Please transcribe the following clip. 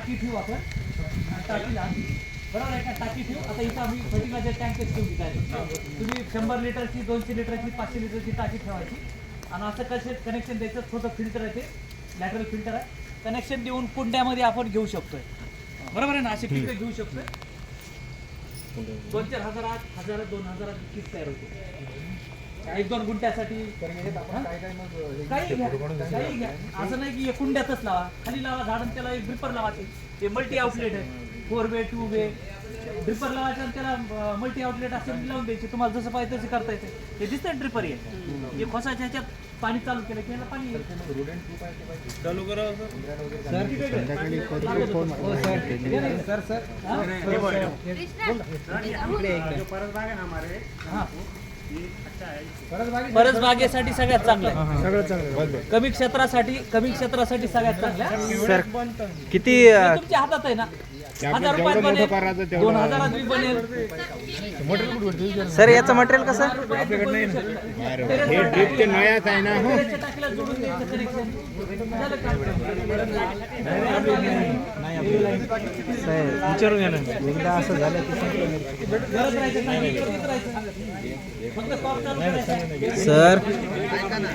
टाकी ठेवू आपण. टाकीला बरोबर आहे का? टाकी ठेवू. आता इथं आम्ही फर्टिलायझर टँकच ठेवू तिथं. तुम्ही 100 लिटरची, 200 लिटरची, 500 लिटरची टाकी ठेवायची. आणि असं कसे कनेक्शन द्यायचं. छोटं फिल्टर आहे ते, लॅटरल फिल्टर आहे. कनेक्शन देऊन कुंड्यामध्ये आपण घेऊ शकतोय. बरोबर आहे ना? असे पिकं घेऊ शकतोय. 2-4 हजारात, 1000-2000 पीक तयार होते. 1-2 गुंठ्यासाठी काही घ्या. असं नाही की कुंड्यातच लावा, खाली लावा झाड, त्याला एक ड्रिपर लावायचे. ते मल्टी आउटलेट आहे, 4 वे 2 वे ड्रिपर लावायचं आणि त्याला मल्टी आउटलेट असे लावून द्यायचे. तुम्हाला जसं पाहिजे तसं करता येते. हे दिसतं ड्रिपर आहे, हे खोसाच्या ह्याच्यात पाणी चालू केलं की याला पाणी चालू करा. परस बागेसाठी सगळ्यात चांगलं, कमी क्षेत्रासाठी सगळ्यात चांगलं. सर किती तुमच्या हातात आहे ना. 1000 रुपयात बनेल, 2000 बी बनेल. सर याचं मटेरियल कसं? हे ड्रिपचे नयाच आहे ना. टाकीला जोडून द्यायचं कनेक्शन. विचारून घ्या ना, एकदा असं झालं गरज राहायचं, फक्त कॉप चालू करायचं. सर